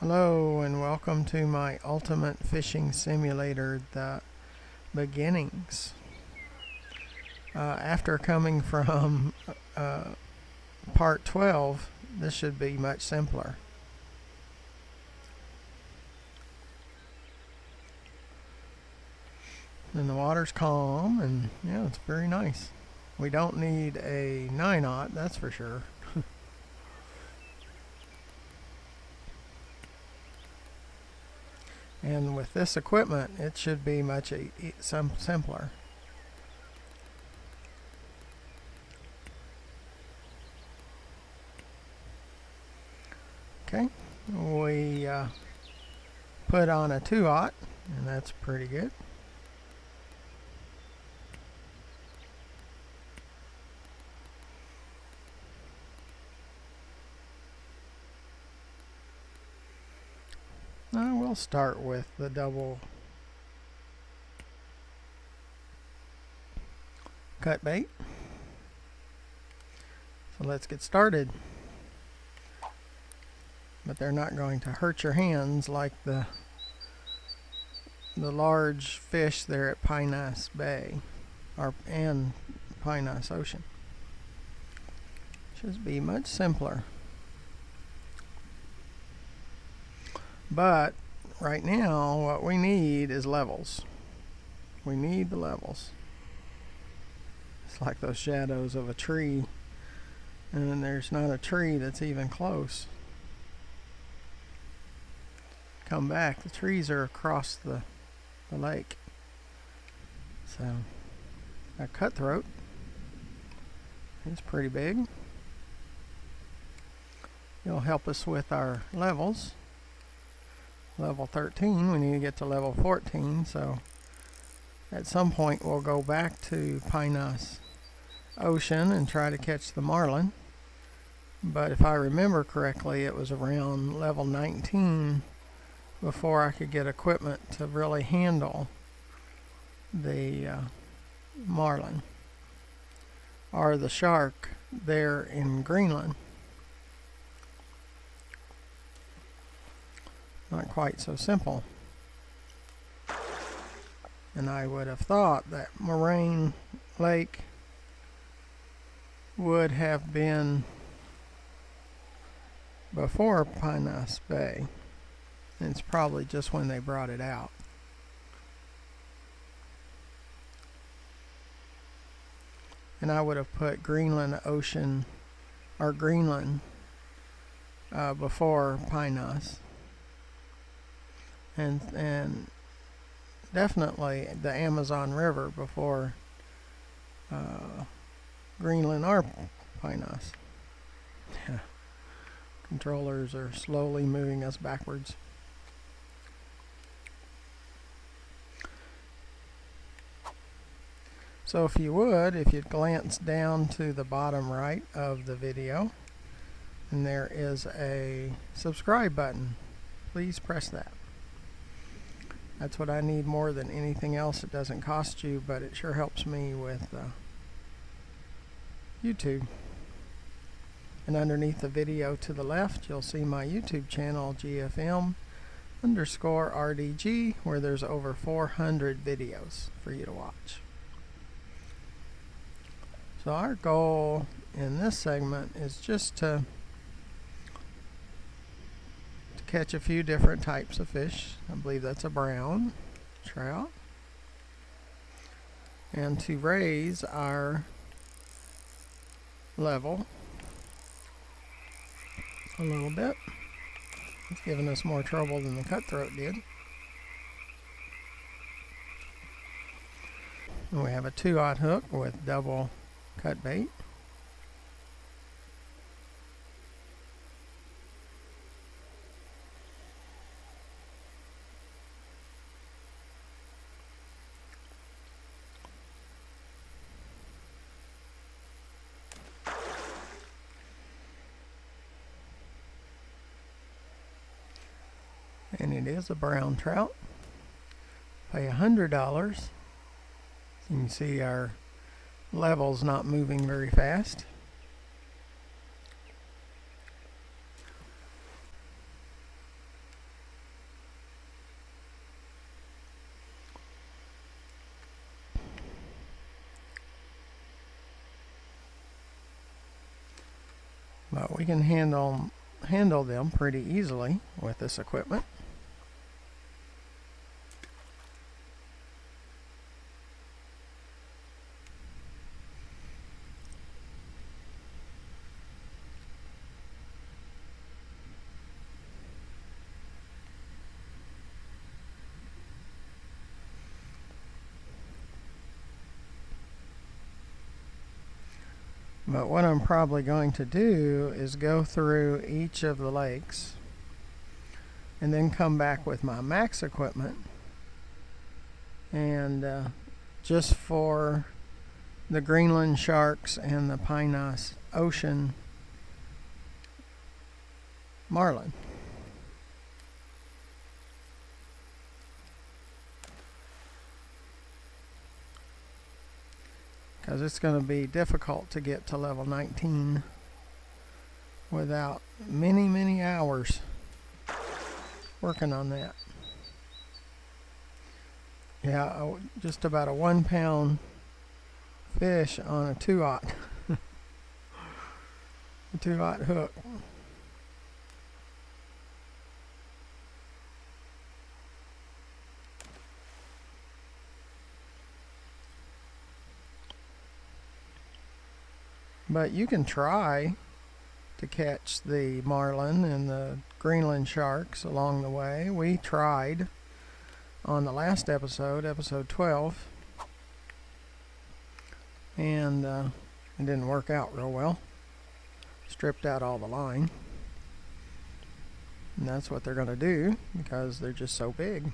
Hello and welcome to my Ultimate Fishing Simulator, The Beginnings. After coming from part 12, this should be much simpler. And the water's calm and yeah, it's very nice. We don't need a 9/0, that's for sure. And with this equipment, it should be much simpler. Okay, we put on a 2/0, and that's pretty good. Now we'll start with the double cut bait. So let's get started. But they're not going to hurt your hands like the large fish there at Pinus Bay and Pinus Ocean. Should be much simpler. But right now what we need is levels. We need the levels. It's like those shadows of a tree, and there's not a tree that's even close. Come back, the trees are across the lake. So a cutthroat is pretty big. It'll help us with our levels. Level 13, we need to get to level 14, so at some point we'll go back to Pinus Ocean and try to catch the marlin. But if I remember correctly, it was around level 19 before I could get equipment to really handle the marlin or the shark there in Greenland. Not quite so simple. And I would have thought that Moraine Lake would have been before Pinus Bay. And it's probably just when they brought it out. And I would have put Greenland Ocean or Greenland before Pinus. And definitely the Amazon River before Greenland or Pinus. Controllers are slowly moving us backwards. So if you'd glance down to the bottom right of the video, and there is a subscribe button. Please press that. That's what I need more than anything else. It doesn't cost you, but it sure helps me with YouTube. And underneath the video to the left, you'll see my YouTube channel, GFM_RDG, where there's over 400 videos for you to watch. So our goal in this segment is just to catch a few different types of fish. I believe that's a brown trout. And to raise our level a little bit. It's giving us more trouble than the cutthroat did. And we have a 2/0 hook with double cut bait. And it is a brown trout. Pay $100. You can see our levels not moving very fast. But we can handle them pretty easily with this equipment. But what I'm probably going to do is go through each of the lakes and then come back with my max equipment, and just for the Greenland sharks and the Pinus Ocean marlin. Because it's going to be difficult to get to level 19 without many hours working on that. Yeah, just about a 1 pound fish on a 2/0 a 2/0 hook. But you can try to catch the marlin and the Greenland sharks along the way. We tried on the last episode, episode 12, and it didn't work out real well. Stripped out all the line, and that's what they're going to do because they're just so big.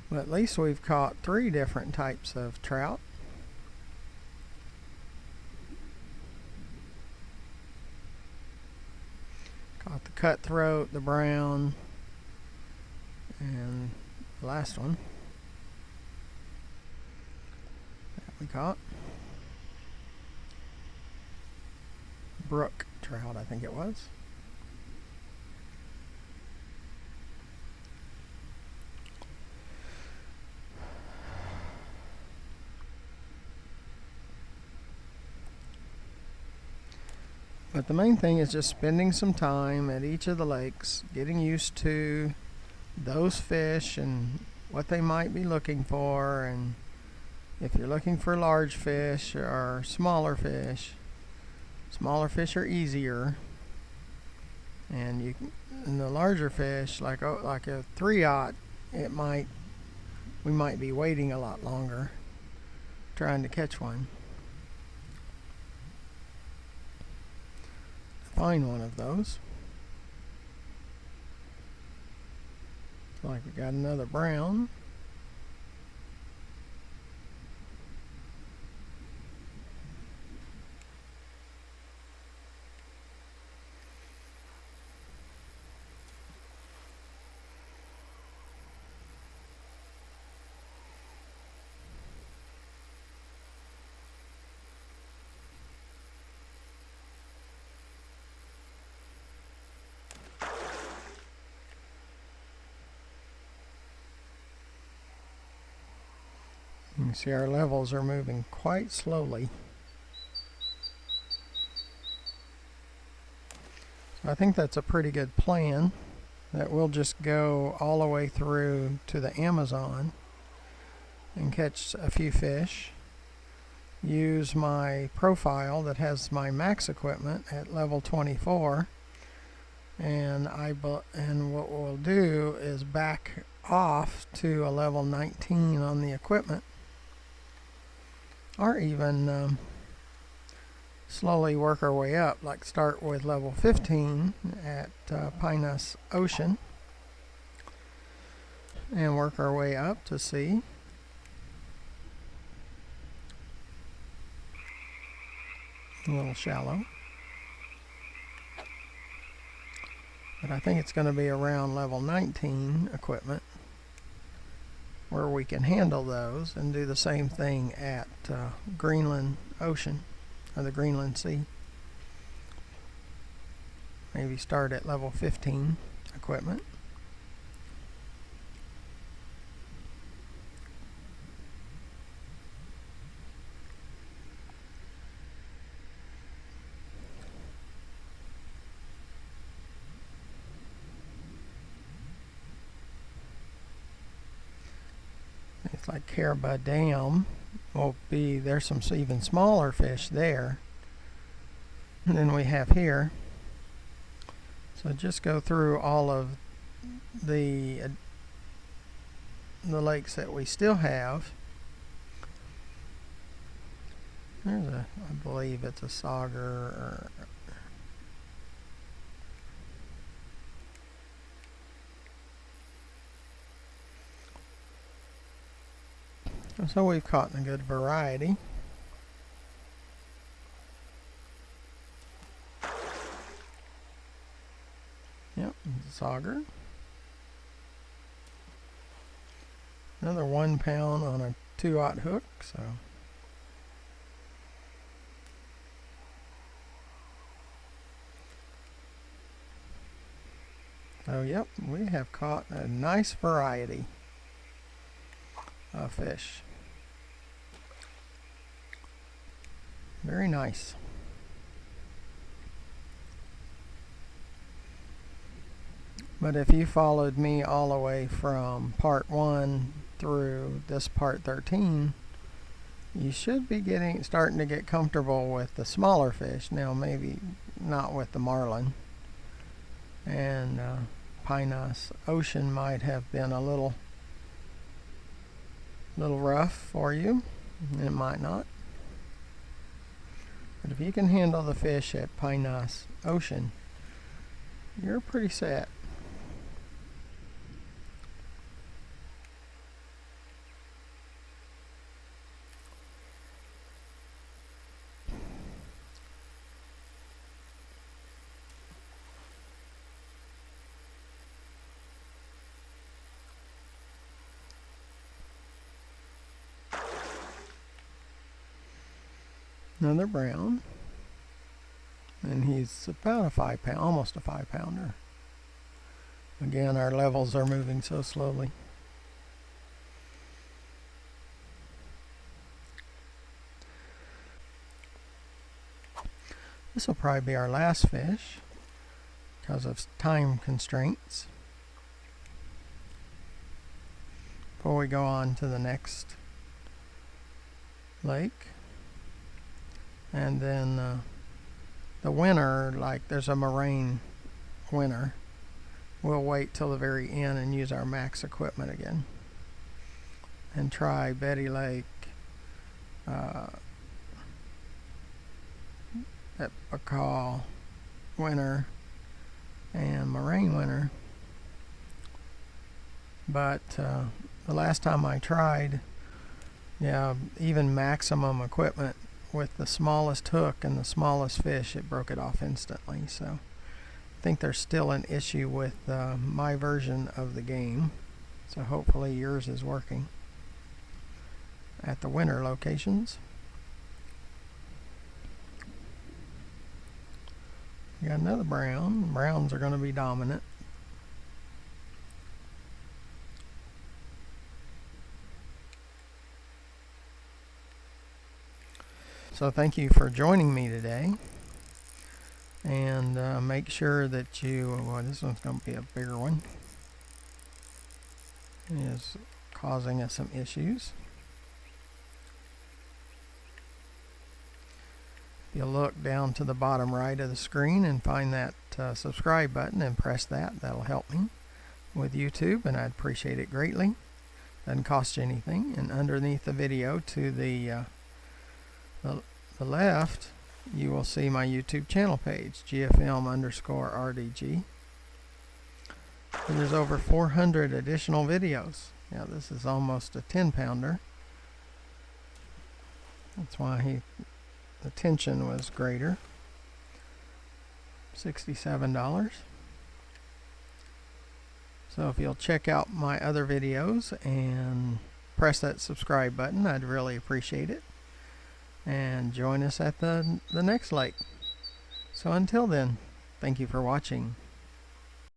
But at least we've caught 3 different types of trout. Caught the cutthroat, the brown, and the last one that we caught. Brook trout, I think it was. But the main thing is just spending some time at each of the lakes, getting used to those fish and what they might be looking for, and if you're looking for large fish or smaller fish are easier, and the larger fish like a 3/0, we might be waiting a lot longer trying to catch one. Find one of those. Like we got another brown. You can see our levels are moving quite slowly. So I think that's a pretty good plan, that we'll just go all the way through to the Amazon and catch a few fish. Use my profile that has my max equipment at level 24, and what we'll do is back off to a level 19 on the equipment, or even slowly work our way up, like start with level 15 at Pinus Ocean and work our way up to see. A little shallow, but I think it's going to be around level 19 equipment where we can handle those and do the same thing at Greenland Ocean or the Greenland Sea. Maybe start at level 15 equipment Looks like Caribou Dam will be, there's some even smaller fish there than we have here. So just go through all of the lakes that we still have. There's a, I believe it's a sauger. So we've caught a good variety. Yep, sauger. Another 1 pound on a 2/0 hook. So yep, we have caught a nice variety of fish. Very nice. But if you followed me all the way from part 1 through this part 13, you should be starting to get comfortable with the smaller fish. Now maybe not with the marlin. And Pinus Ocean might have been a little rough for you. It might not. But if you can handle the fish at Pinus Ocean, you're pretty set. Another brown, and he's about a 5 pound, almost a 5 pounder. Again, our levels are moving so slowly. This will probably be our last fish because of time constraints before we go on to the next lake. And then the winner, like there's a moraine winner, we'll wait till the very end and use our max equipment again and try Betty Lake, Epicol winner, and moraine winner. But the last time I tried, yeah, even maximum equipment with the smallest hook and the smallest fish, it broke it off instantly. So I think there's still an issue with my version of the game. So hopefully yours is working at the winter locations. We got another brown. Browns are going to be dominant. So thank you for joining me today, and make sure that you, well, this one's going to be a bigger one. It is causing us some issues. If you look down to the bottom right of the screen and find that subscribe button and press that, that'll help me with YouTube, and I'd appreciate it greatly. Doesn't cost you anything. And underneath the video to the left, you will see my YouTube channel page, GFM_RDG. And there's over 400 additional videos. Now this is almost a 10 pounder. That's why the tension was greater. $67. So if you'll check out my other videos and press that subscribe button, I'd really appreciate it. And join us at the next lake. So until then, thank you for watching.